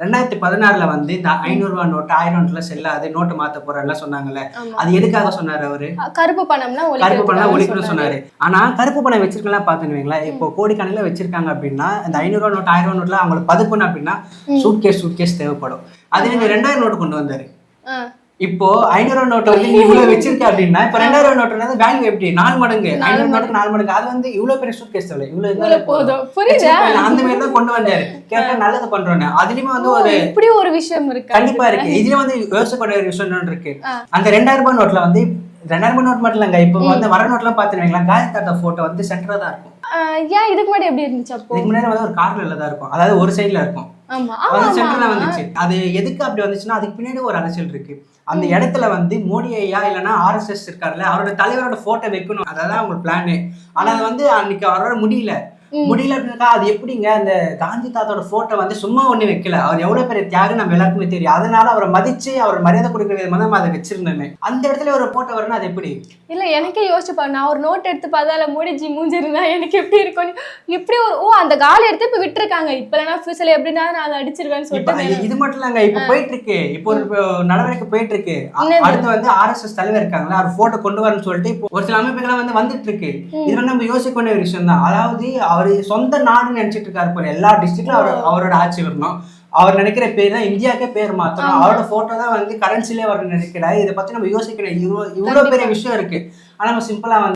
2016 வந்து இந்த 500 நோட்டு 1000 நோட்டுல செல்லாது, நோட்டு மாத்த போறேன்லாம் சொன்னாங்கல்ல. அது எதுக்காக சொன்னாரு அவரு? கருப்பு பணம்லாம் கருப்பு பணம் ஒழிக்கணும்னு சொன்னாரு. ஆனா கருப்பு பணம் வச்சிருக்கலாம் பாத்துக்குவீங்களா, இப்போ கோடிக்கணக்கில் வச்சிருக்காங்க அப்படின்னா இந்த 500 நோட்டு 1000 நோட்டுல அவங்களுக்கு பதுக்கணும் அப்படின்னா சூட்கேஸ் தேவைப்படும். அது நீங்க 2000 நோட்டு கொண்டு வந்தாரு. இப்போ 500 நோட்டு வந்து நீ இவ்வளவு வச்சிருக்க அப்படின்னா இப்ப 2000 நோட்டு வேல்யூ எப்படி 4 மடங்கு, 500 நோட்டுக்கு 4 மடங்கு. அது வந்து இவ்வளவு பெரிய சூட்கேஸ் தேவை, இவ்வளவு போதும். அந்த மாதிரி தான் கொண்டு வந்தாரு. கேட்டா நல்லது பண்றோன்னு. அதுலயுமே வந்து ஒரு இப்படி ஒரு விஷயம் இருக்கு, கண்டிப்பா இருக்கு. இதுல வந்து யோசிக்கக்கூடிய ஒரு விஷயம் இருக்கு. அந்த 2000 ரூபாய் நோட்ல வந்து 2000 ரூபாய் நோட் மட்டும் இல்லங்க, இப்போ வந்து வர நோட்லாம் பாத்துருவீங்களா, காந்தி தாத்தா போட்டோ வந்து சென்டரா தான் இருக்கும். ஏன் இதுக்கு முன்னாடி எப்படி இருந்துச்சு? அப்போ இதுக்கு முன்னாடி வந்து ஒரு கார்னர்ல தான் இருக்கும், அதாவது ஒரு சைடுல இருக்கும். சென்டர்ல வந்துச்சு. அது எதுக்கு அப்படி வந்துச்சுன்னா அதுக்கு பின்னாடி ஒரு அரசியல் இருக்கு. அந்த இடத்துல வந்து மோடி ஐயா இல்லைன்னா RSS இருக்காருல்ல, அவரோட தலைவரோட போட்டோ வைக்கணும், அதான் அவங்க பிளானு. ஆனா அது வந்து அன்னைக்கு அவரோட முடியல அப்படின்னா அது எப்படிங்க, அந்த காந்தி தாத்தோட போட்டோ வந்து சும்மா ஒண்ணு வைக்கல, அவர் எவ்வளவு பெரிய தியாகம் நம்ம எல்லாருக்குமே தெரியும். அதனால அவரை மதிச்சு அவர் மரியாதை கொடுக்கிற விதமா நம்ம அதை வச்சிருந்தோமே. அந்த இடத்துல ஒரு போட்டோ வரணும், அது எப்படி? இல்ல எனக்கே யோசிச்சு பாரு, நான் ஒரு நோட் எடுத்து பார்த்தால மோடிஜி மூஞ்சிருந்தா எனக்கு எப்படி இருக்கும், எப்படி ஒரு அந்த கால எடுத்து இப்ப விட்டுருக்காங்க. இப்ப இல்லைன்னா ஃபியூச்சர்ல எப்படின்னா நான் அதை அடிச்சிருவேன்னு சொல்லிட்டு. இது மட்டும் இல்லங்க, இப்ப போயிட்டு இருக்கு, இப்போ ஒரு நடவடிக்கை போயிட்டு இருக்கு. அடுத்து வந்து RSS தலைவர் இருக்காங்களா, அவர் போட்டோ கொண்டு வரணும்னு சொல்லிட்டு இப்போ ஒரு சில அமைப்புகள்லாம் வந்து வந்துட்டு இருக்கு. இது வந்து நம்ம யோசிக்க வேண்டிய ஒரு விஷயம் தான். அதாவது அவர் சொந்த நாடுன்னு நினைச்சிட்டு இருக்காரு போல, எல்லா டிஸ்ட்ரிக்ட்லயும் அவரோட ஆட்சி வரணும், அவர் நினைக்கிற பேர் தான் இந்தியாவுக்கே பேர் மாத்தணும், அவரோட போட்டோ தான் வந்து கரன்சிலே அவர் நினைக்கிறாரு. இதை பத்தி நம்ம யோசிக்கிறேன். இவ்வளவு பெரிய விஷயம் இருக்கு. ஆனா நம்ம சிம்பிளா வந்து